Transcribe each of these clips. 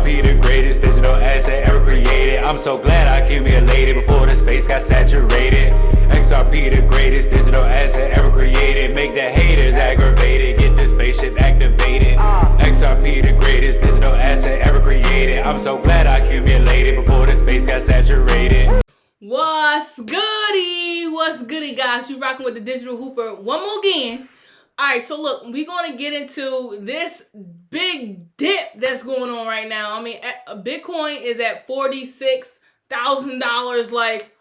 XRP the greatest digital asset ever created. I'm so glad I accumulated before the space got saturated. XRP the greatest digital asset ever created. Make the haters aggravated, get the spaceship activated. XRP the greatest digital asset ever created. I'm so glad I accumulated before the space got saturated. What's goody? What's goody, guys? You rocking with the Digital Hooper one more again. Alright, so look, we're going to get into this big dip that's going on right now. I mean, Bitcoin is at $46,000. Like,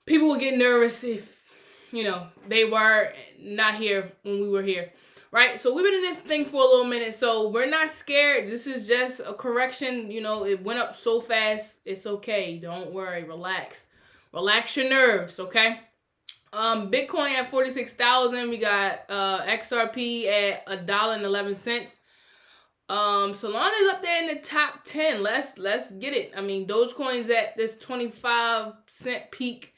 people would get nervous if, they were not here when we were here. Right? So we've been in this thing for a little minute, so we're not scared. This is just a correction. It went up so fast. It's okay. Don't worry. Relax. Relax your nerves, okay? Bitcoin at 46,000. We got XRP at $1.11. Solana is up there in the top 10. Let's get it. I mean, Dogecoin's at this 25-cent peak.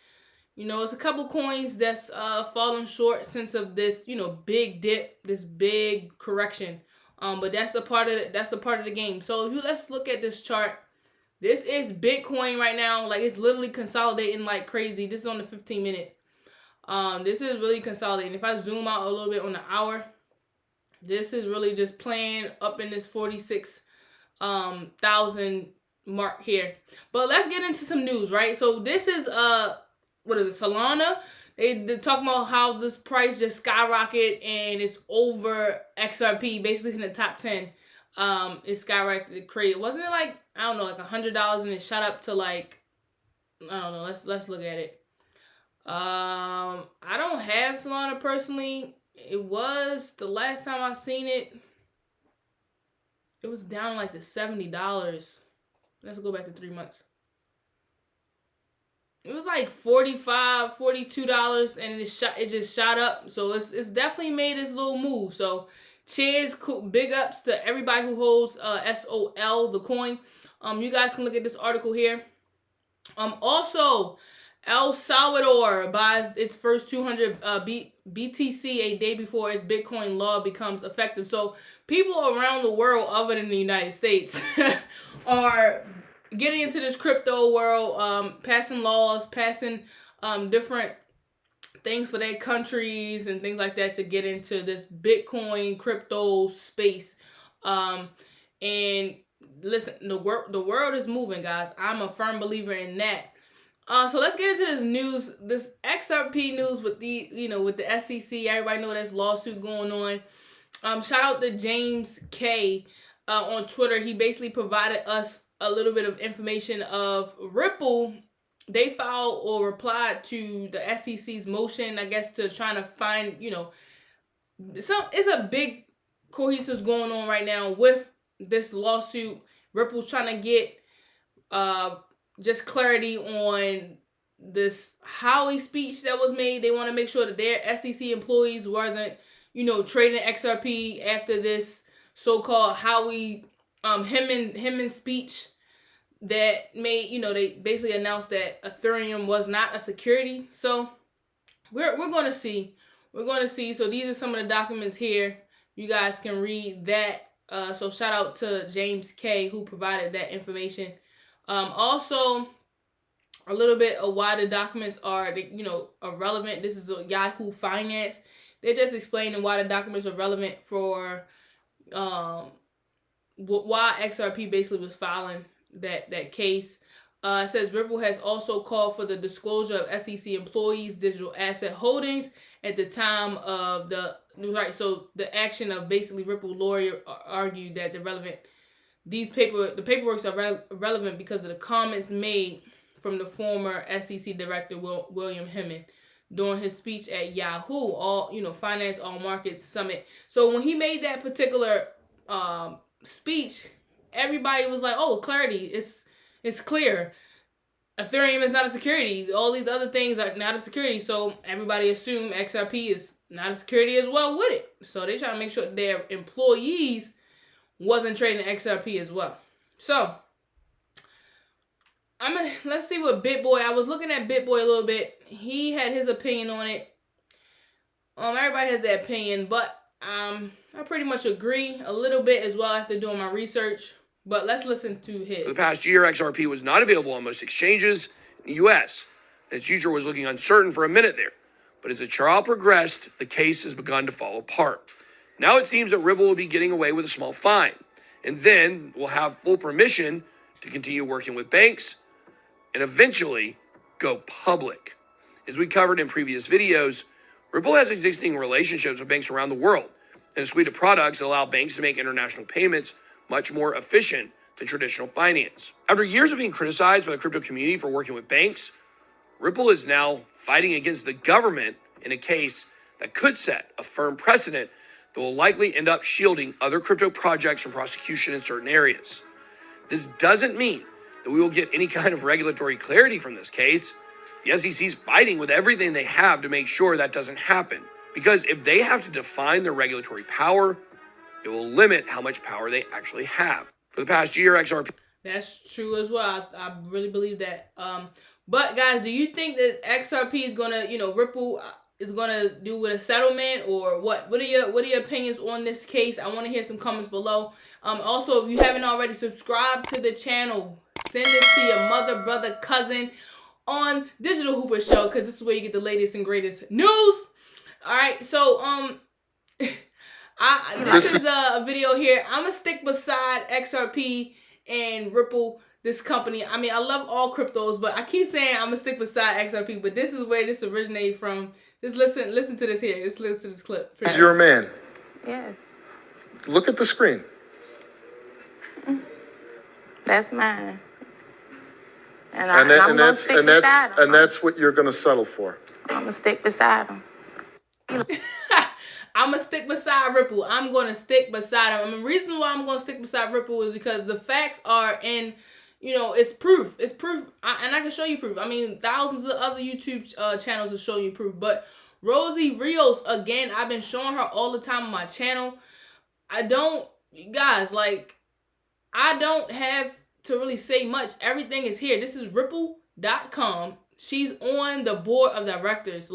It's a couple coins that's fallen short since of this, big dip, this big correction. But that's a part of the game. So let's look at this chart. This is Bitcoin right now. Like, it's literally consolidating like crazy. This is on the 15-minute. This is really consolidating. If I zoom out a little bit on the hour, this is really just playing up in this 46,000 mark here. But let's get into some news, right? So this is what is it, Solana? They're talking about how this price just skyrocketed and it's over XRP, basically in the top 10. It skyrocketed crazy. Wasn't it like, I don't know, like $100 and it shot up to like, I don't know, let's look at it. I don't have Solana personally. It was, the last time I seen it, it was down like to $70. Let's go back to 3 months. It was like $45, $42, and it just shot up. So it's definitely made this little move. So cheers, big ups to everybody who holds SOL, the coin. You guys can look at this article here. Also, El Salvador buys its first 200 BTC a day before its Bitcoin law becomes effective. So people around the world, other than the United States, are getting into this crypto world, passing laws, passing different things for their countries and things like that to get into this Bitcoin crypto space. And listen, the world is moving, guys. I'm a firm believer in that. So let's get into this news, this XRP news with the, with the SEC. Everybody know there's lawsuit going on. Shout out to James K on Twitter. He basically provided us a little bit of information of Ripple. They filed or replied to the SEC's motion, I guess, to trying to find, it's a big cohesive going on right now with this lawsuit. Ripple's trying to get just clarity on this Howie speech that was made. They want to make sure that their SEC employees wasn't, trading XRP after this so-called Howie Hemming speech that made, they basically announced that Ethereum was not a security. So we're going to see. We're going to see. So these are some of the documents here. You guys can read that. So shout out to James K who provided that information. Also, a little bit of why the documents are, are relevant. This is a Yahoo Finance. They're just explaining why the documents are relevant for why XRP basically was filing that case. It says Ripple has also called for the disclosure of SEC employees' digital asset holdings at the time of the action of basically Ripple lawyer argued that the paperworks are relevant because of the comments made from the former SEC director William Hemming during his speech at Yahoo Finance All Markets Summit. So when he made that particular speech, everybody was like, "Oh, clarity! It's clear. Ethereum is not a security. All these other things are not a security." So everybody assumed XRP is not a security as well with it. So they try to make sure their employees wasn't trading XRP as well. So let's see what BitBoy. I was looking at BitBoy a little bit. He had his opinion on it. Everybody has their opinion, but I pretty much agree a little bit as well after doing my research. But let's listen to his. For the past year, XRP was not available on most exchanges in the U.S., and its future was looking uncertain for a minute there. But as the trial progressed, the case has begun to fall apart. Now it seems that Ripple will be getting away with a small fine, and then will have full permission to continue working with banks and eventually go public. As we covered in previous videos, Ripple has existing relationships with banks around the world and a suite of products that allow banks to make international payments much more efficient than traditional finance. After years of being criticized by the crypto community for working with banks, Ripple is now fighting against the government in a case that could set a firm precedent that will likely end up shielding other crypto projects from prosecution in certain areas. This doesn't mean that we will get any kind of regulatory clarity from this case. The SEC is fighting with everything they have to make sure that doesn't happen. Because if they have to define their regulatory power, it will limit how much power they actually have. For the past year, XRP... That's true as well. I really believe that. But guys, do you think that XRP is gonna, Ripple is gonna do with a settlement or what? What are your opinions on this case? I want to hear some comments below. Also, if you haven't already subscribed to the channel, send this to your mother, brother, cousin on Digital Hooper Show, because this is where you get the latest and greatest news. All right, so this is a video here. I'm gonna stick beside XRP and Ripple, this company. I mean, I love all cryptos, but I keep saying I'm gonna stick beside XRP. But this is where this originated from. Just listen to this here. Just listen to this clip. Is your man? Yes, Look at the screen. that's mine. And I'm gonna stick beside him. And that's what you're going to settle for. I'm gonna stick beside him. I'm gonna stick beside Ripple. I'm gonna stick beside him. And the reason why I'm gonna stick beside Ripple is because the facts are in, it's proof. It's proof, and I can show you proof. I mean, thousands of other YouTube channels will show you proof. But Rosie Rios, again, I've been showing her all the time on my channel. I don't have to really say much. Everything is here. This is Ripple.com. She's on the board of directors.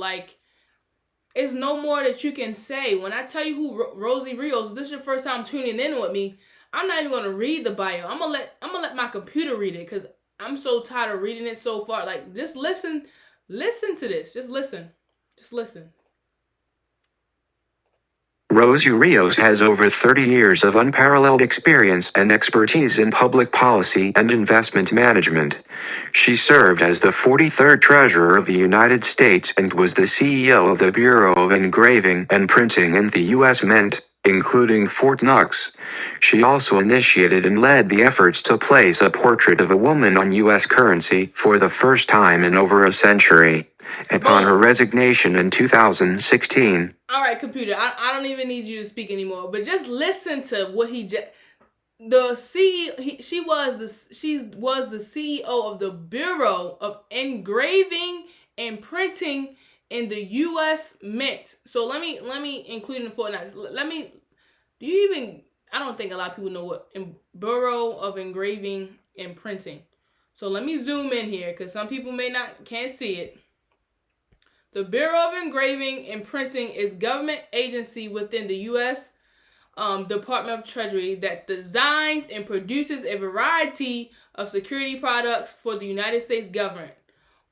It's no more that you can say. When I tell you who Rosie Rios, this is your first time tuning in with me, I'm not even gonna read the bio. I'm gonna let my computer read it, because I'm so tired of reading it so far. Just listen to this. Just listen. Rosie Rios has over 30 years of unparalleled experience and expertise in public policy and investment management. She served as the 43rd Treasurer of the United States and was the CEO of the Bureau of Engraving and Printing in the U.S. Mint, including Fort Knox. She also initiated and led the efforts to place a portrait of a woman on U.S. currency for the first time in over a century. Upon her resignation in 2016. All right, computer, I don't even need you to speak anymore, but just listen to what she was the CEO of the Bureau of Engraving and Printing in the U.S. Mint. So let me include in the Fort Knox. I don't think a lot of people know what Bureau of Engraving and Printing. So let me zoom in here, because some people can't see it. The Bureau of Engraving and Printing is a government agency within the U.S. Department of Treasury that designs and produces a variety of security products for the United States government.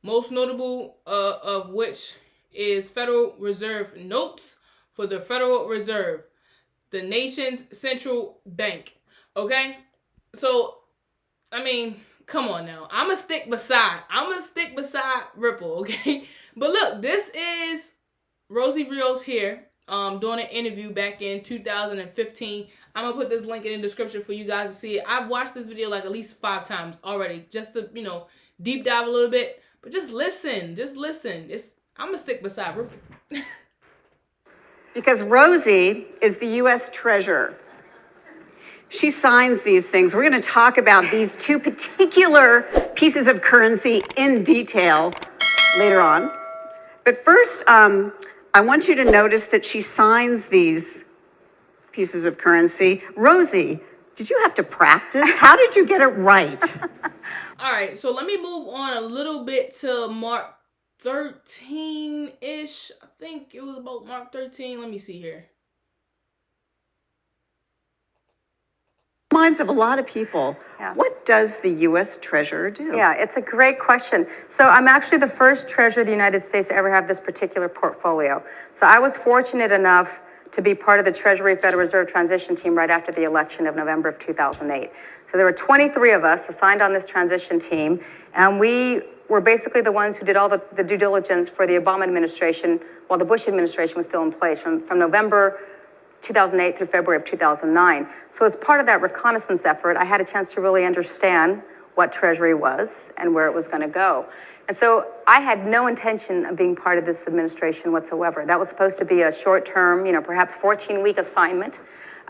Most notable of which is Federal Reserve notes for the Federal Reserve, the nation's central bank. Okay? So, I mean, come on now. I'm gonna stick beside Ripple, okay? But look, this is Rosie Rios here, doing an interview back in 2015. I'm gonna put this link in the description for you guys to see it. I've watched this video at least 5 times already, just to, deep dive a little bit. But just listen. I'm gonna stick beside Ripple. Because Rosie is the U.S. Treasurer. She signs these things. We're going to talk about these 2 particular pieces of currency in detail later on. But first, I want you to notice that she signs these pieces of currency. Rosie, did you have to practice? How did you get it right? All right, so let me move on a little bit to Mark 13-ish. I think it was about Mark 13. Let me see here. Minds of a lot of people. Yeah. What does the U.S. Treasurer do? Yeah, it's a great question. So I'm actually the first treasurer of the United States to ever have this particular portfolio. So I was fortunate enough to be part of the Treasury Federal Reserve transition team right after the election of November of 2008. So there were 23 of us assigned on this transition team, and we were basically the ones who did all the due diligence for the Obama administration while the Bush administration was still in place from November 2008 through February of 2009. So as part of that reconnaissance effort, I had a chance to really understand what Treasury was and where it was going to go. And so I had no intention of being part of this administration whatsoever. That was supposed to be a short-term, perhaps 14-week assignment,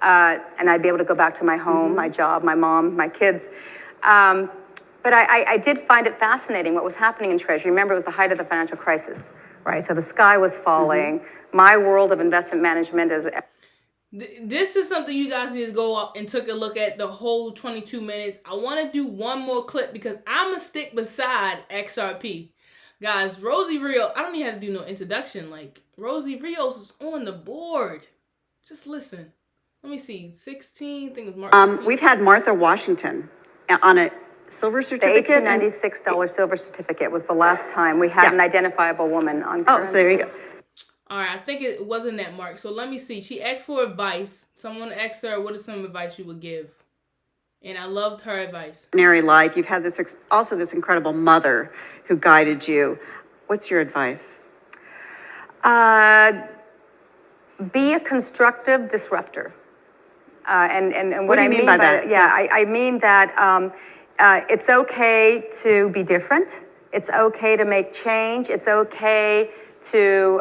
and I'd be able to go back to my home, my job, my mom, my kids. But I did find it fascinating what was happening in Treasury. Remember, it was the height of the financial crisis, right? So the sky was falling. My world of investment management is... This is something you guys need to go up and take a look at the whole 22 minutes. I want to do one more clip because I'm going to stick beside XRP. Guys, Rosie Rios, I don't even have to do no introduction. Like, Rosie Rios is on the board. Just listen. Let me see. 16, I think it was March 16. We've had Martha Washington on a silver The certificate. $1896 silver certificate was the last time we had an identifiable woman on currency. Oh, so there you go. All right, I think it wasn't that mark. So let me see. She asked for advice. Someone asked her, what is some advice you would give? And I loved her advice. Ordinary life. You've had this also this incredible mother who guided you. What's your advice? Be a constructive disruptor. And What do you mean by that? I mean that it's okay to be different. It's okay to make change. It's okay to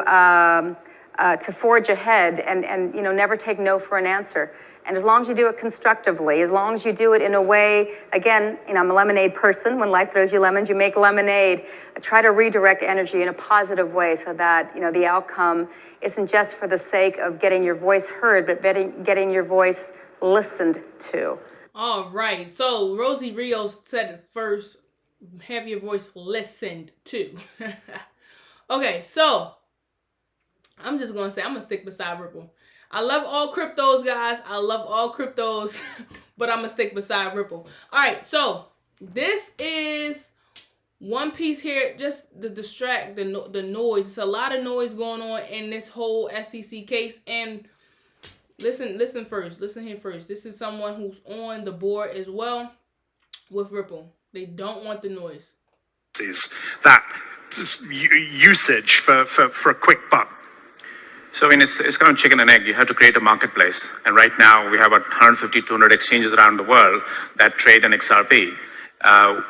forge ahead and never take no for an answer. And as long as you do it constructively, as long as you do it in a way, again, I'm a lemonade person. When life throws you lemons, you make lemonade. Try to redirect energy in a positive way so that, the outcome isn't just for the sake of getting your voice heard, but getting your voice listened to. All right. So Rosie Rios said it first. Have your voice listened to. Okay, so I'm just going to say I'm going to stick beside Ripple. I love all cryptos, guys. I love all cryptos, but I'm going to stick beside Ripple. All right, so this is one piece here just to distract the noise. It's a lot of noise going on in this whole SEC case. And listen first. Listen here first. This is someone who's on the board as well with Ripple. They don't want the noise. That usage for a quick buck. So it's kind of chicken and egg. You have to create a marketplace. And right now we have about 150, 200 exchanges around the world that trade in XRP. A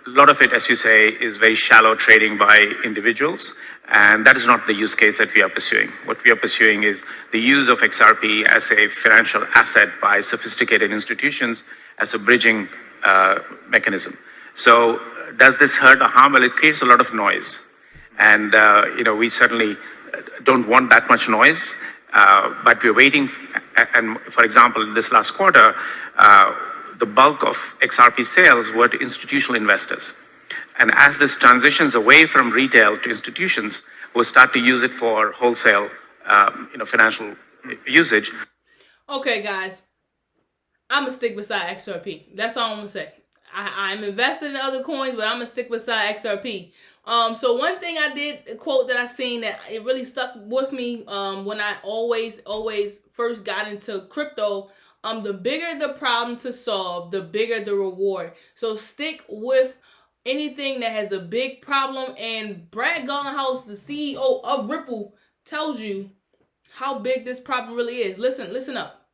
lot of it, as you say, is very shallow trading by individuals. And that is not the use case that we are pursuing. What we are pursuing is the use of XRP as a financial asset by sophisticated institutions as a bridging mechanism. So does this hurt or harm? Well, it creates a lot of noise. And, we certainly don't want that much noise, but we're waiting. And for example, this last quarter, the bulk of XRP sales were to institutional investors. And as this transitions away from retail to institutions, we'll start to use it for wholesale, financial usage. Okay, guys, I'm going to stick beside XRP. That's all I'm going to say. I'm invested in other coins, but I'm going to stick beside XRP. So one thing I did, a quote that I seen that it really stuck with me when I always first got into crypto, the bigger the problem to solve, the bigger the reward. So stick with anything that has a big problem. And Brad Garlinghouse, the CEO of Ripple, tells you how big this problem really is. Listen up.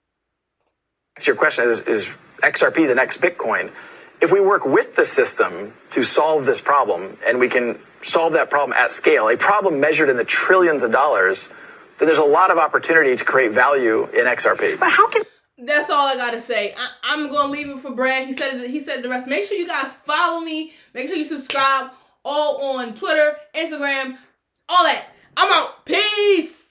Your question is XRP the next Bitcoin? If we work with the system to solve this problem, and we can solve that problem at scale, a problem measured in the trillions of dollars, then there's a lot of opportunity to create value in XRP. But how can... That's all I gotta say. I'm gonna leave it for Brad. He said the rest. Make sure you guys follow me. Make sure you subscribe. All on Twitter, Instagram, all that. I'm out. Peace.